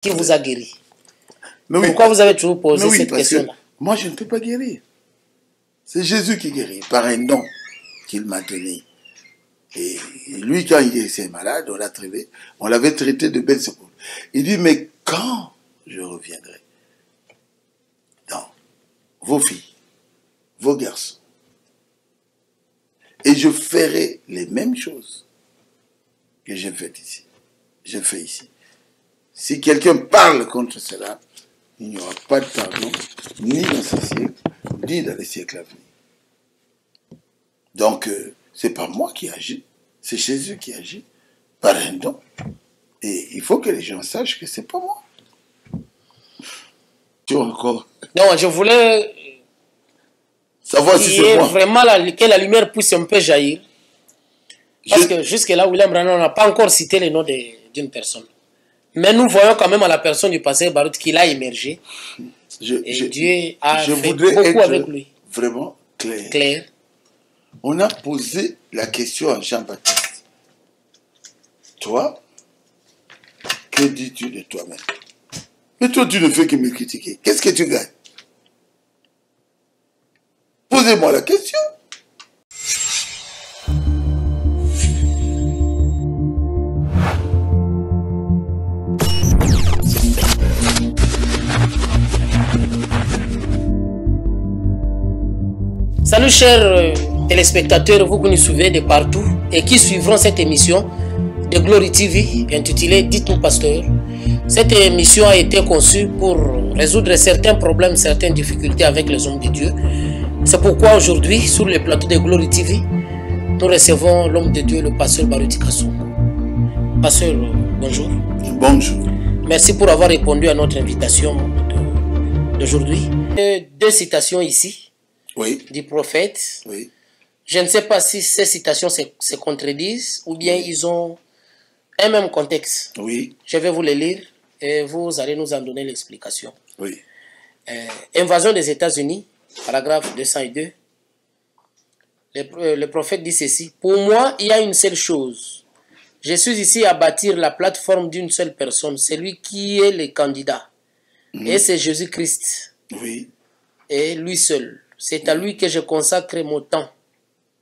qui vous a guéri. Oui, pourquoi vous avez toujours posé cette question-là? Moi, je ne peux pas guérir. C'est Jésus qui guérit par un don qu'il m'a donné. Et lui, quand il était malade, on l'avait traité de Belzébuth. Il dit, mais quand je reviendrai dans vos filles, vos garçons, et je ferai les mêmes choses que j'ai faites ici. J'ai fait ici. Si quelqu'un parle contre cela, il n'y aura pas de pardon, ni dans ce siècle, ni dans les siècles à venir. Donc, c'est pas moi qui agis, c'est Jésus qui agit par un don. Et il faut que les gens sachent que c'est pas moi. Tu vois encore? Non, je voulais savoir si c'est moi. Vraiment que la lumière puisse un peu jaillir. Parce que jusque-là, William Branham n'a pas encore cité le nom d'une personne. Mais nous voyons quand même à la personne du pasteur Baruth qu'il a émergé. Et Dieu a fait beaucoup avec lui. Vraiment clair. On a posé la question à Jean-Baptiste. Toi, que dis-tu de toi-même? Mais toi, tu ne fais que me critiquer. Qu'est-ce que tu gagnes? Posez-moi la question. Salut chers téléspectateurs, vous qui nous suivez de partout et qui suivront cette émission de Glory TV intitulée Dites-nous Pasteur. Cette émission a été conçue pour résoudre certains problèmes, certaines difficultés avec les hommes de Dieu. C'est pourquoi aujourd'hui, sur le plateau de Glory TV, nous recevons l'homme de Dieu, le pasteur Baruth Kasongo. Pasteur, bonjour. Bonjour. Merci pour avoir répondu à notre invitation d'aujourd'hui. Deux citations ici. Oui. Du prophète. Oui. Je ne sais pas si ces citations se contredisent ou bien ils ont un même contexte. Oui. Je vais vous les lire et vous allez nous en donner l'explication. Oui. Invasion des États-Unis, paragraphe 202. Le prophète dit ceci. Pour moi, il y a une seule chose. Je suis ici à bâtir la plateforme d'une seule personne, celui qui est le candidat. Et c'est Jésus-Christ. Oui. Et lui seul. C'est à lui que je consacre mon temps.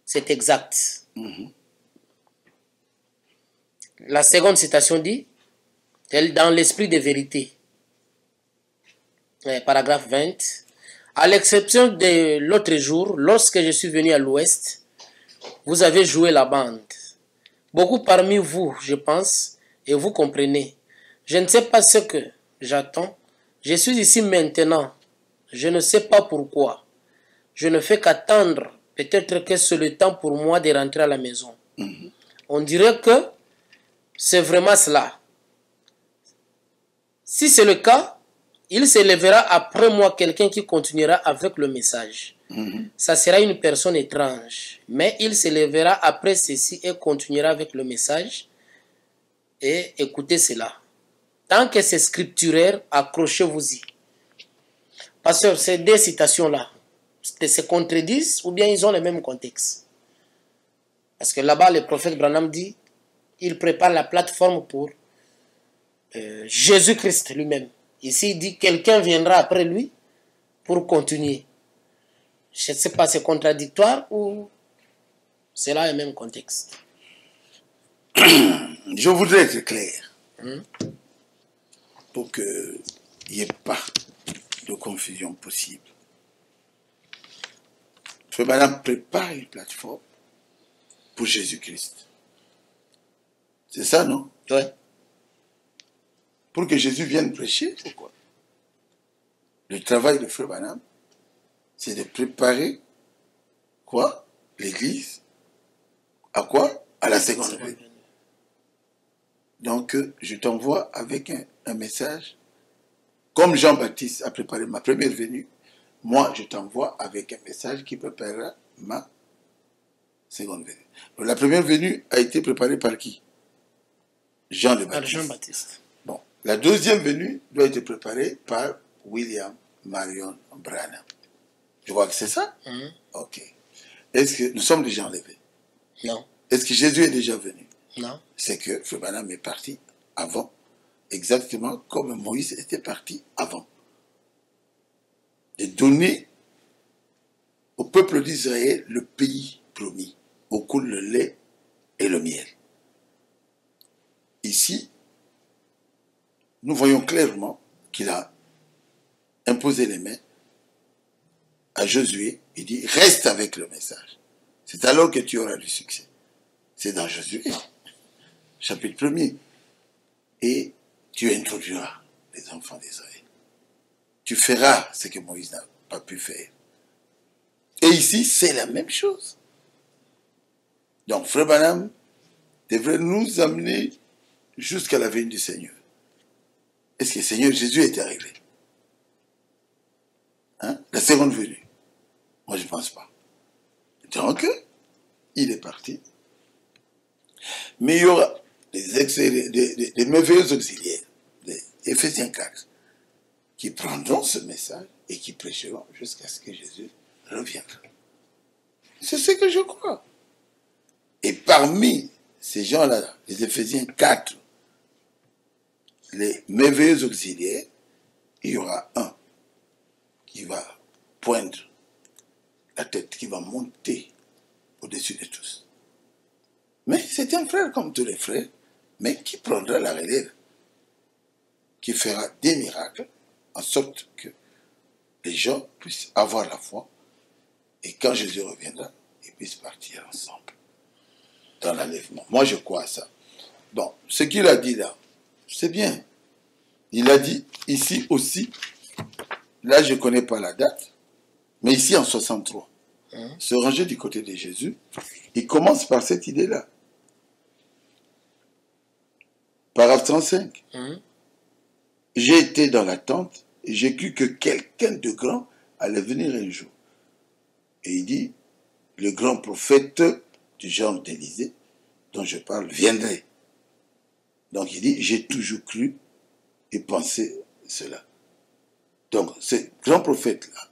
C'est exact. La seconde citation dit, dans l'esprit de vérité, paragraphe 20, à l'exception de l'autre jour, lorsque je suis venu à l'ouest, vous avez joué la bande. Beaucoup parmi vous, je pense, et vous comprenez. Je ne sais pas ce que j'attends. Je suis ici maintenant. Je ne sais pas pourquoi. Je ne fais qu'attendre. Peut-être que c'est le temps pour moi de rentrer à la maison. On dirait que c'est vraiment cela. Si c'est le cas, il se lèvera après moi quelqu'un qui continuera avec le message. Ça sera une personne étrange. Mais il se lèvera après ceci et continuera avec le message. Et écoutez cela. Tant que c'est scripturaire, accrochez-vous-y. Pasteur, ces deux citations-là, se contredisent ou bien ils ont le même contexte? Parce que là-bas, le prophète Branham dit, il prépare la plateforme pour Jésus-Christ lui-même. Ici, il dit, quelqu'un viendra après lui pour continuer. Je ne sais pas, c'est contradictoire ou c'est là le même contexte? Je voudrais être clair pour qu'il n'y ait pas de confusion possible. Madame prépare une plateforme pour Jésus-Christ. C'est ça, non? Oui. Pour que Jésus vienne prêcher, pourquoi? Le travail de Frère Branham, c'est de préparer quoi? L'Église. À quoi? À la seconde venue. Donc, je t'envoie avec un message. Comme Jean-Baptiste a préparé ma première venue, moi, je t'envoie avec un message qui préparera ma seconde venue. Donc, la première venue a été préparée par qui? Jean le Baptiste. Jean-Baptiste. Bon, la deuxième venue doit être préparée par William Marion Branham. Je vois que c'est ça? Ok. Est-ce que nous sommes déjà enlevés? Non. Est-ce que Jésus est déjà venu? Non. C'est que Frère Branham est parti avant exactement comme Moïse était parti avant. De donner au peuple d'Israël le pays promis, où coule le lait et le miel. Ici, nous voyons clairement qu'il a imposé les mains à Josué. Il dit, reste avec le message. C'est alors que tu auras du succès. C'est dans Josué, chapitre 1er. Et tu introduiras les enfants d'Israël. Tu feras ce que Moïse n'a pas pu faire. Et ici, c'est la même chose. Donc, Frère Branham devrait nous amener jusqu'à la venue du Seigneur. Est-ce que le Seigneur Jésus est arrivé? Hein? La seconde venue? Moi, je ne pense pas. Donc, il est parti. Mais il y aura des merveilleux auxiliaires, des Éphésiens 4, qui prendront ce message et qui prêcheront jusqu'à ce que Jésus reviendra. C'est ce que je crois. Et parmi ces gens-là, les Éphésiens 4, les merveilleux auxiliaires, il y aura un qui va poindre la tête, qui va monter au-dessus de tous. Mais c'est un frère comme tous les frères, mais qui prendra la relève, qui fera des miracles, en sorte que les gens puissent avoir la foi, et quand Jésus reviendra, ils puissent partir ensemble dans l'enlèvement. Moi, je crois à ça. Bon, ce qu'il a dit là, c'est bien. Il a dit ici aussi, là je ne connais pas la date, mais ici en 63, se ranger du côté de Jésus, il commence par cette idée-là. Paragraphe 35. J'ai été dans la tente et j'ai cru que quelqu'un de grand allait venir un jour. Et il dit, le grand prophète du genre d'Élysée, dont je parle, viendrait. Donc il dit, j'ai toujours cru et pensé cela. Donc ce grand prophète-là,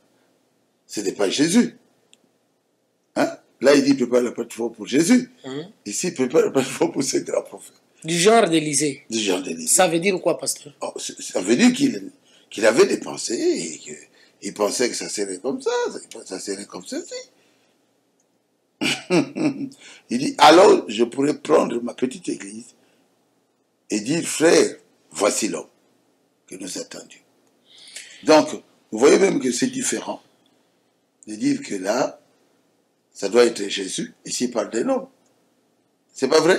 ce n'est pas Jésus. Hein? Là, il dit, prépare la plateforme pour Jésus. Ici, prépare la plateforme pour ce grand prophète. Du genre d'Élysée. Du genre d'Élysée. Ça veut dire quoi, pasteur? Oh, ça veut dire qu'il avait des pensées et qu'il pensait que ça serait comme ça serait comme ceci. Il dit, alors je pourrais prendre ma petite église et dire, frère, voici l'homme que nous attendions. Donc, vous voyez même que c'est différent de dire que là, ça doit être Jésus, ici il parle d'un homme. C'est pas vrai?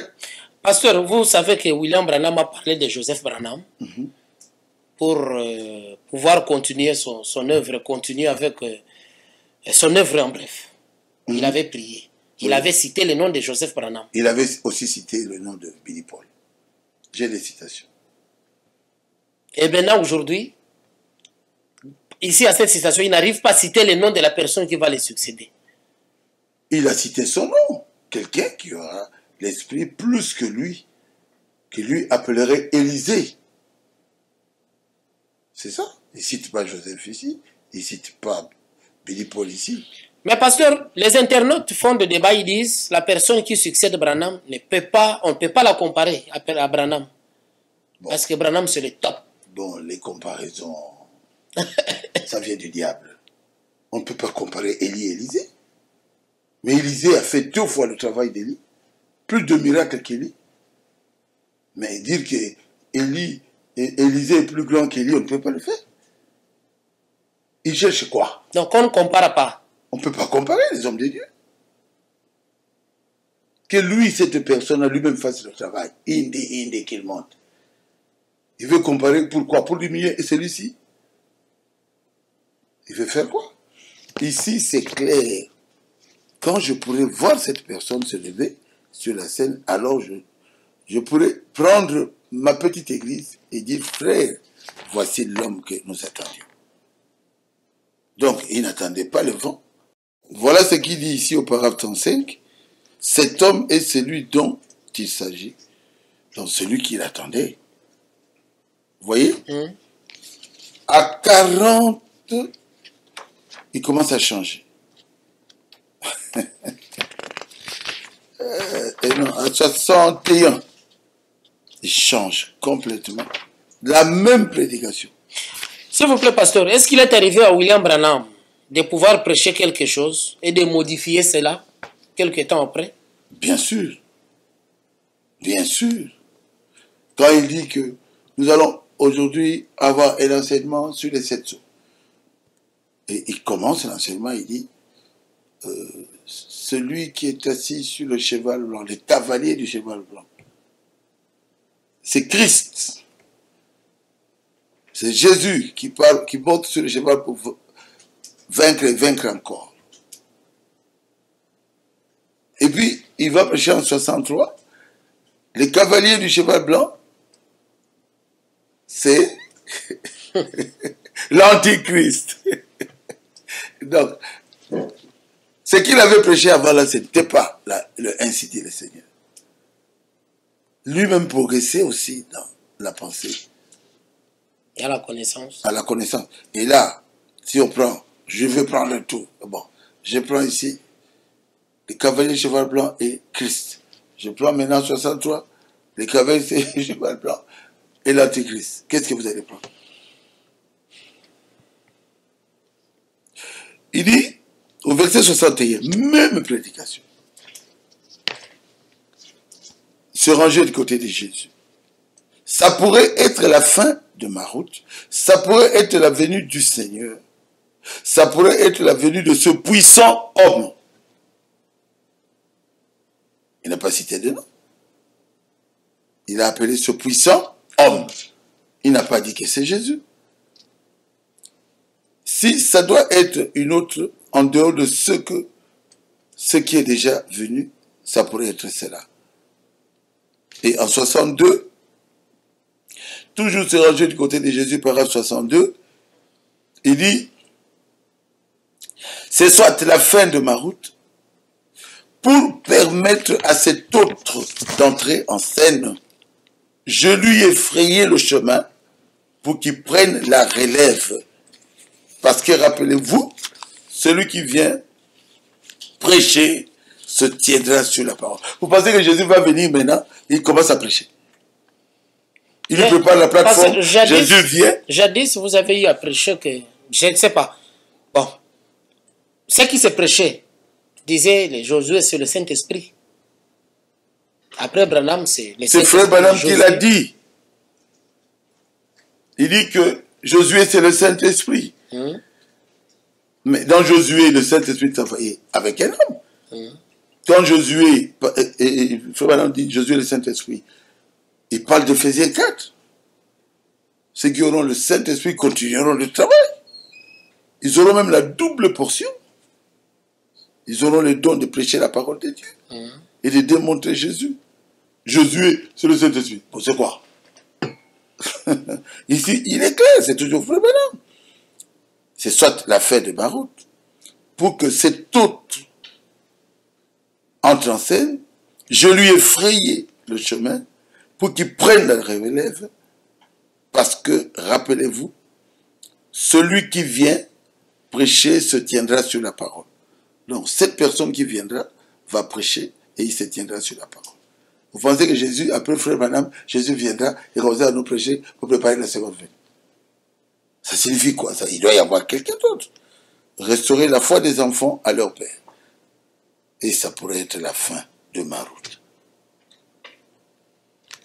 Pasteur, vous savez que William Branham a parlé de Joseph Branham pour pouvoir continuer son œuvre, continuer avec son œuvre en bref. Il avait prié. Il avait cité le nom de Joseph Branham. Il avait aussi cité le nom de Billy Paul. J'ai des citations. Et maintenant, aujourd'hui, ici à cette citation, il n'arrive pas à citer le nom de la personne qui va le succéder. Il a cité son nom. Quelqu'un qui aura l'esprit plus que lui appellerait Élisée. C'est ça. Il ne cite pas Joseph ici, il ne cite pas Billy Paul ici. Mais pasteur, les internautes font des débats, ils disent la personne qui succède Branham on ne peut pas la comparer à Branham. Bon. Parce que Branham c'est le top. Bon, les comparaisons, ça vient du diable. On ne peut pas comparer Élie et Élisée. Mais Élisée a fait 2 fois le travail d'Élie. Plus de miracles qu'Élie. Mais dire que Élisée est plus grand qu'Élie, on ne peut pas le faire. Il cherche quoi? Donc on ne compare pas. On ne peut pas comparer les hommes de Dieu. Que lui, cette personne, lui-même fasse le travail. Inde qu'il monte. Il veut comparer pourquoi? Pour diminuer. Et celui-ci? Il veut faire quoi? Ici, c'est clair. Quand je pourrais voir cette personne se lever sur la scène, alors je pourrais prendre ma petite église et dire, frère, voici l'homme que nous attendions. Donc, il n'attendait pas le vent. Voilà ce qu'il dit ici au paragraphe 35. Cet homme est celui dont il s'agit. Donc, celui qu'il attendait. Vous voyez? À 40, il commence à changer. Et non, à 61, il change complètement. La même prédication. S'il vous plaît, pasteur, est-ce qu'il est arrivé à William Branham de pouvoir prêcher quelque chose et de modifier cela quelque temps après? Bien sûr. Bien sûr. Quand il dit que nous allons aujourd'hui avoir un enseignement sur les 7 sceaux. Et il commence l'enseignement, il dit, celui qui est assis sur le cheval blanc, le cavalier du cheval blanc, c'est Christ. C'est Jésus qui parle, qui monte sur le cheval pour vaincre et vaincre encore. Et puis, il va prêcher en 63. Le cavalier du cheval blanc, c'est l'antichrist. Donc, ce qu'il avait prêché avant là, ce n'était pas le ainsi dit le Seigneur. Lui-même progressait aussi dans la pensée. Et à la connaissance. À la connaissance. Et là, si on prend, je vais prendre le tout. Bon, je prends ici le cavalier cheval blanc et Christ. Je prends maintenant 63, le cavalier cheval blanc et l'antichrist. Qu'est-ce que vous allez prendre? Il dit, au verset 61, même prédication. Se ranger du côté de Jésus. Ça pourrait être la fin de ma route. Ça pourrait être la venue du Seigneur. Ça pourrait être la venue de ce puissant homme. Il n'a pas cité de nom. Il a appelé ce puissant homme. Il n'a pas dit que c'est Jésus. Si ça doit être une autre, en dehors de ce qui est déjà venu, ça pourrait être cela. Et en 62, toujours se ranger du côté de Jésus, paragraphe 62, il dit, c'est soit la fin de ma route, pour permettre à cet autre d'entrer en scène, je lui ai frayé le chemin pour qu'il prenne la relève. Parce que rappelez-vous, celui qui vient prêcher se tiendra sur la parole. Vous pensez que Jésus va venir maintenant, il commence à prêcher. Il lui prépare la plateforme, Jésus vient. Jadis, vous avez eu à prêcher que, je ne sais pas, bon, ce qui se prêchait, disait les Josué, c'est le Saint-Esprit. Après Branham, c'est le Saint-Esprit. C'est frère Branham qui l'a dit. Il dit que Josué, c'est le Saint-Esprit. Mais dans Josué, le Saint-Esprit travaillait avec un homme. Quand Josué, frère Branham dit Josué, le Saint-Esprit, il parle d'Éphésiens 4. Ceux qui auront le Saint-Esprit continueront le travail. Ils auront même la double portion. Ils auront le don de prêcher la parole de Dieu et de démontrer Jésus. Josué, c'est le Saint-Esprit. Bon, c'est quoi? Ici, il est clair, c'est toujours frère Branham. C'est soit la fin de ma route, pour que cet autre entre en scène, je lui ai frayé le chemin pour qu'il prenne la relève, parce que, rappelez-vous, celui qui vient prêcher se tiendra sur la parole. Donc, cette personne qui viendra va prêcher et il se tiendra sur la parole. Vous pensez que Jésus, après frère Branham, Jésus viendra et commencera à nous prêcher pour préparer la seconde venue? Ça signifie quoi ça? Il doit y avoir quelqu'un d'autre. Restaurer la foi des enfants à leur père. Et ça pourrait être la fin de ma route.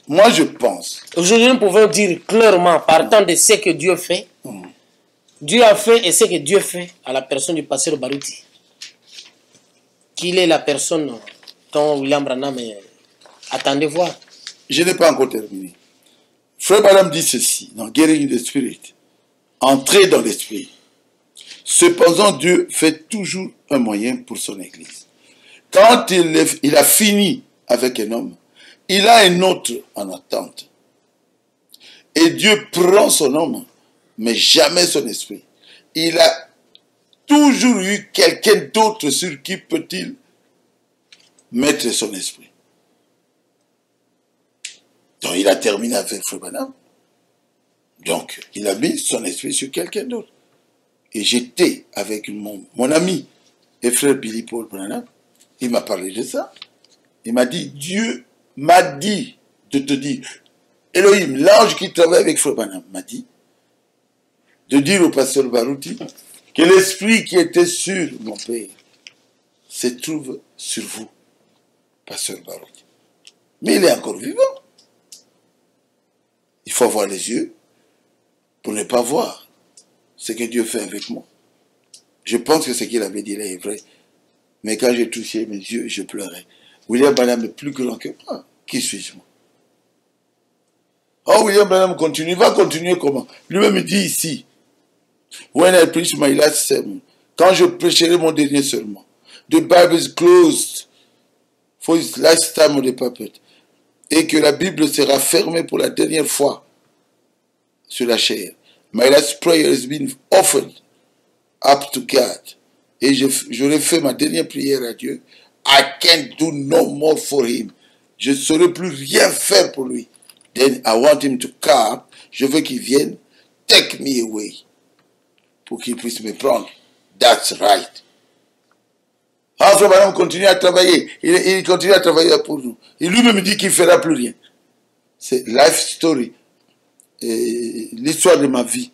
Moi, je pense. Aujourd'hui, nous pouvons dire clairement, partant de ce que Dieu fait, Dieu a fait et ce que Dieu fait à la personne du pasteur Baruti. Qu'il est la personne dont William Branham attendait voir. Je n'ai pas encore terminé. Frère Branham dit ceci, dans Getting in the Spirit. Entrer dans l'esprit. Cependant, Dieu fait toujours un moyen pour son Église. Quand il a fini avec un homme, il a un autre en attente. Et Dieu prend son homme, mais jamais son esprit. Il a toujours eu quelqu'un d'autre sur qui peut-il mettre son esprit. Donc il a terminé avec Frère Branham. Donc il a mis son esprit sur quelqu'un d'autre. Et j'étais avec mon ami et frère Billy Paul Branham. Il m'a parlé de ça. Il m'a dit, Dieu m'a dit de te dire, Elohim, l'ange qui travaille avec Frère Branham, m'a dit de dire au pasteur Barouti que l'esprit qui était sur mon père se trouve sur vous, pasteur Barouti. Mais il est encore vivant. Il faut avoir les yeux pour ne pas voir ce que Dieu fait avec moi. Je pense que ce qu'il avait dit là est vrai. Mais quand j'ai touché mes yeux, je pleurais. William Branham est plus grand que moi. Qui suis-je moi? Oh, William Branham continue. Il va continuer comment? Lui-même il dit ici. When I preach my last sermon, quand je prêcherai mon dernier sermon, the Bible is closed for his last time on the pulpit, et que la Bible sera fermée pour la dernière fois sur la chair. My last prayer has been offered up to God. Et j'aurais fait ma dernière prière à Dieu. I can't do no more for him. Je ne saurais plus rien faire pour lui. Then I want him to come. Je veux qu'il vienne. Take me away. Pour qu'il puisse me prendre. That's right. Ah, Frère Branham continue à travailler. Il continue à travailler pour nous. Et lui-même dit qu'il ne fera plus rien. C'est life story. L'histoire de ma vie.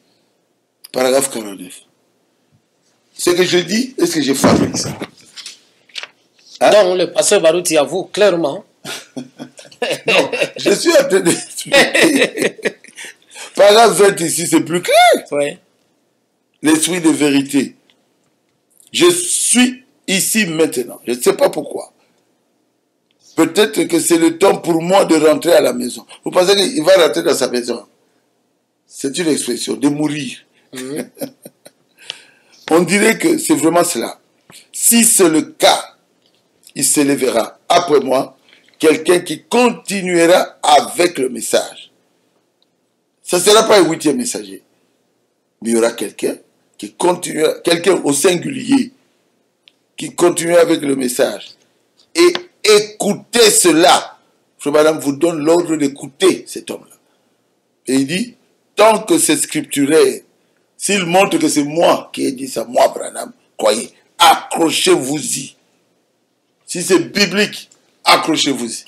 Paragraphe 49. Ce que je dis, est-ce que j'ai fabriqué ça? Hein? Non, le pasteur Barouti avoue clairement. Non, je suis en train d'expliquer. Paragraphe 20 ici, c'est plus clair. Ouais. L'esprit de vérité. Je suis ici maintenant. Je ne sais pas pourquoi. Peut-être que c'est le temps pour moi de rentrer à la maison. Vous pensez qu'il va rentrer dans sa maison? C'est une expression, de mourir. On dirait que c'est vraiment cela. Si c'est le cas, il s'élèvera après moi quelqu'un qui continuera avec le message. Ce ne sera pas un 8e messager. Mais il y aura quelqu'un qui continuera, quelqu'un au singulier, qui continuera avec le message. Et écoutez cela. Frère Branham vous donne l'ordre d'écouter cet homme-là. Et il dit, tant que c'est scripturaire, s'il montre que c'est moi qui ai dit ça, moi Branham, croyez, accrochez-vous-y. Si c'est biblique, accrochez-vous-y.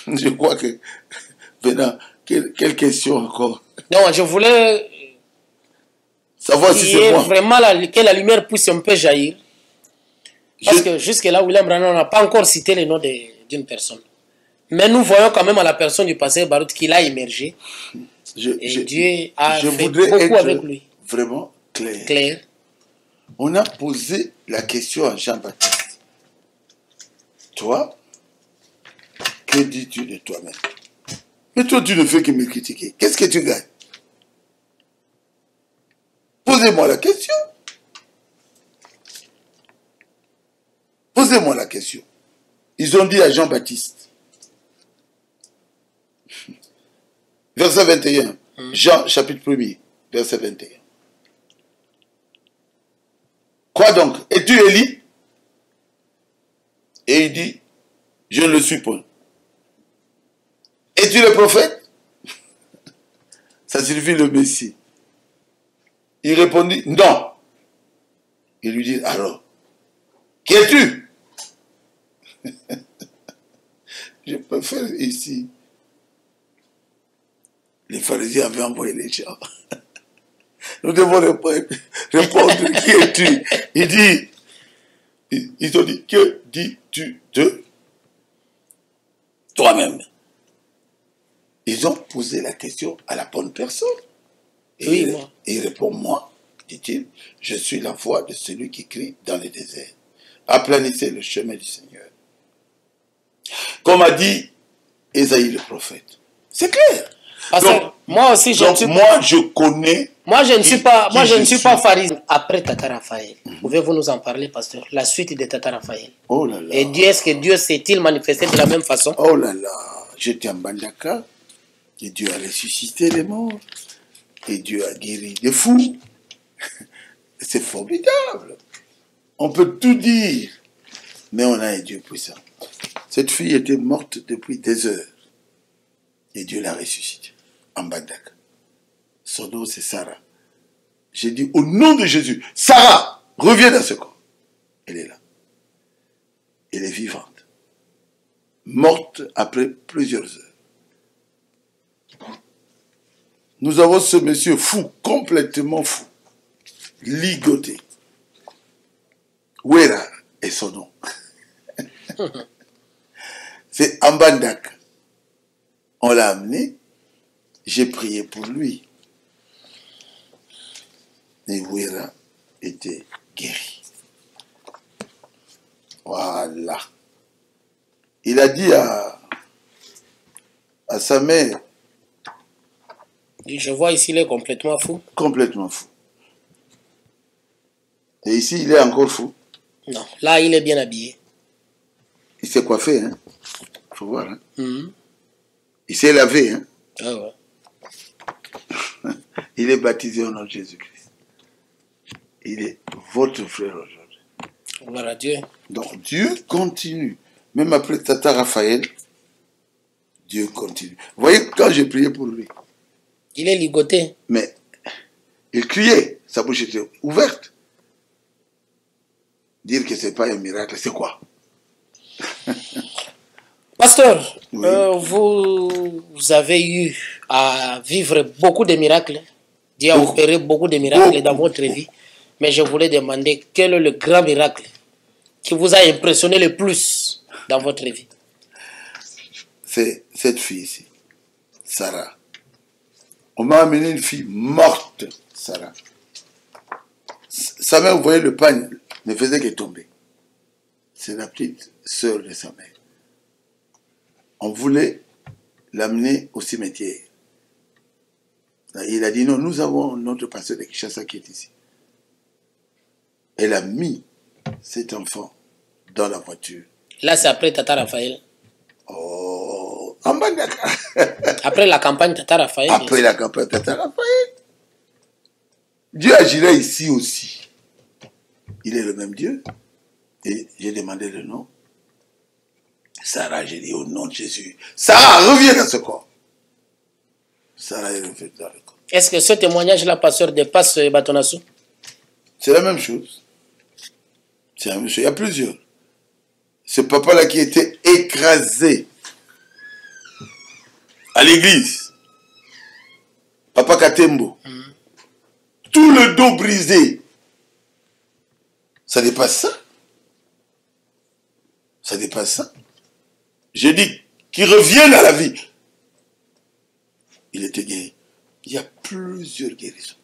Je crois que... Maintenant, quelle question encore? Non, je voulais savoir si c'est moi. Vraiment que la lumière puisse un peu jaillir. Parce que jusque-là, William Branham n'a pas encore cité le nom d'une personne. Mais nous voyons quand même à la personne du pasteur Barouti qu'il a émergé. Et Dieu a fait beaucoup avec lui. Vraiment clair. On a posé la question à Jean-Baptiste. Toi, que dis-tu de toi-même? Mais toi, tu ne fais que me critiquer. Qu'est-ce que tu gagnes? Posez-moi la question. Posez-moi la question. Ils ont dit à Jean-Baptiste, verset 21, Jean chapitre 1er, verset 21. Quoi donc? Es-tu Élie? Et il dit, je ne le suis pas. Es-tu le prophète? Ça signifie le Messie. Il répondit, non. Il lui dit, alors, qui es-tu? Je préfère ici. Les pharisiens avaient envoyé les gens. Nous devons répondre, qui es-tu? Il dit, ils ont dit, que dis-tu de toi-même? Ils ont posé la question à la bonne personne. Et oui, moi. Il répond, moi, dit-il, je suis la voix de celui qui crie dans le désert. Aplanissez le chemin du Seigneur. Comme a dit Ésaïe le prophète. C'est clair. Donc, moi aussi, je connais. Moi, je ne suis pas pharisien. Après Tata Raphaël, pouvez-vous nous en parler, pasteur? La suite de Tata Raphaël. Oh là là. Et est-ce que Dieu s'est-il manifesté de la même façon? Oh là là. J'étais en Bandaka. Et Dieu a ressuscité les morts. Et Dieu a guéri des fous. C'est formidable. On peut tout dire. Mais on a un Dieu puissant. Cette fille était morte depuis des heures. Et Dieu l'a ressuscitée. En Bandaka. Son nom c'est Sarah. J'ai dit au nom de Jésus, Sarah, reviens dans ce corps. Elle est là. Elle est vivante. morte après plusieurs heures. Nous avons ce monsieur fou, complètement fou, ligoté. Wera est son nom. C'est Ambandak. On l'a amené, j'ai prié pour lui. Et Wera était guéri. Voilà. Il a dit à sa mère. Je vois ici, il est complètement fou. Complètement fou. Et ici, il est encore fou. Non, là, il est bien habillé. Il s'est coiffé, hein. Faut voir, hein. Il s'est lavé, hein. Ah ouais. Il est baptisé au nom de Jésus-Christ. Il est votre frère aujourd'hui. Gloire à Dieu. Donc Dieu continue. Même après Tata Raphaël, Dieu continue. Vous voyez, quand j'ai prié pour lui. Il est ligoté. Mais il criait, sa bouche était ouverte. Dire que ce n'est pas un miracle, c'est quoi? Pasteur, oui. Vous avez eu à vivre beaucoup de miracles. Dieu a opéré beaucoup de miracles dans votre vie. Mais je voulais demander quel est le grand miracle qui vous a impressionné le plus dans votre vie? C'est cette fille ici, Sarah. On m'a amené une fille morte, Sarah. Sa mère, vous voyez, le pain ne faisait que tomber. C'est la petite sœur de sa mère. On voulait l'amener au cimetière. Il a dit non, nous avons notre pasteur de Kinshasa qui est ici. Elle a mis cet enfant dans la voiture. Là, c'est après Tata Raphaël. Oh, en bas d'accord. Après la campagne Tata Raphaël. Après la campagne Tata Raphaël. Dieu agirait ici aussi. Il est le même Dieu. Et j'ai demandé le nom. Sarah, j'ai dit au nom de Jésus. Sarah, reviens dans ce corps. Sarah est revenue dans le corps. Est-ce que ce témoignage-là, pasteur, dépasse Batonassou? C'est la même chose. C'est la même chose. Il y a plusieurs. Ce papa-là qui était écrasé à l'église. Papa Katembo. Tout le dos brisé. Ça dépasse ça. Ça dépasse ça. J'ai dit qu'il revienne à la vie. Il était guéri. Il y a plusieurs guérisons.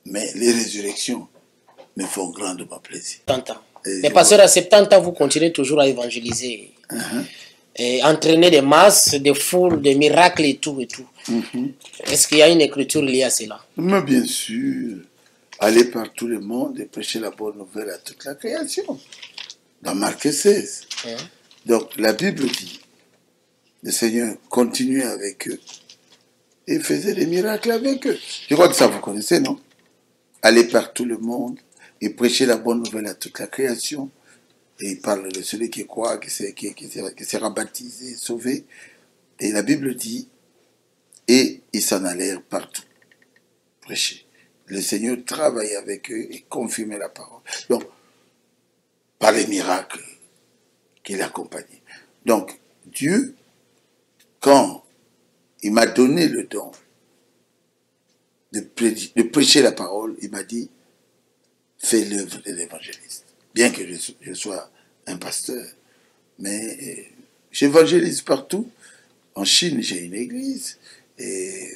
Mais les résurrections me font grandement plaisir. 70 ans. Mais pasteur, à 70 ans, vous continuez toujours à évangéliser. Et entraîner des masses, des foules, des miracles et tout et tout. Est-ce qu'il y a une écriture liée à cela? Mais bien sûr. Aller par tout le monde et prêcher la bonne nouvelle à toute la création. Dans Marc 16. Donc la Bible dit, le Seigneur continuait avec eux et faisait des miracles avec eux. Je crois que ça vous connaissez, non? Aller par tout le monde et prêcher la bonne nouvelle à toute la création. Et il parle de celui qui croit, qui sera baptisé, sauvé. Et la Bible dit, et ils s'en allèrent partout, prêcher. Le Seigneur travaillait avec eux et confirmait la parole. Donc, par les miracles qu'il accompagnait. Donc, Dieu, quand il m'a donné le don de prêcher la parole, il m'a dit, fais l'œuvre de l'évangéliste. Bien que je sois un pasteur, mais j'évangélise partout. En Chine, j'ai une église, et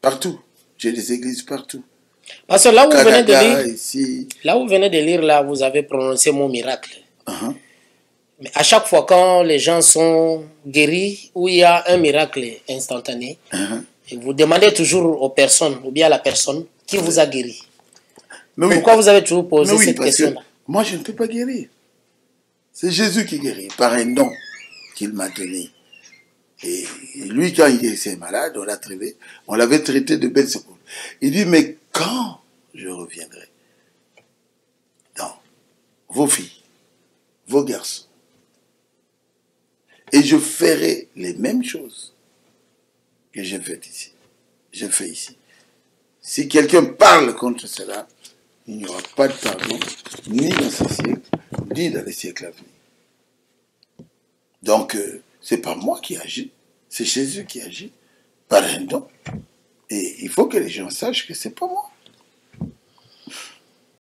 partout, j'ai des églises partout. Parce que là où, Canada, vous venez de lire, ici. là où vous venez de lire, là, vous avez prononcé mon miracle. Mais à chaque fois quand les gens sont guéris, où il y a un miracle instantané, et vous demandez toujours aux personnes, ou bien à la personne, qui vous a guéri. Mais pourquoi vous avez toujours posé cette question-là? Moi, je ne peux pas guérir. C'est Jésus qui guérit, par un don qu'il m'a donné. Et lui, quand il était malade, on l'avait traité de Belzébuth. Il dit, mais quand je reviendrai dans vos filles, vos garçons, et je ferai les mêmes choses que j'ai faites ici. Je fais ici. Si quelqu'un parle contre cela, il n'y aura pas de pardon, ni dans ce siècle, ni dans les siècles à venir. Donc, c'est pas moi qui agis, c'est Jésus qui agit par un don. Et il faut que les gens sachent que c'est pas moi.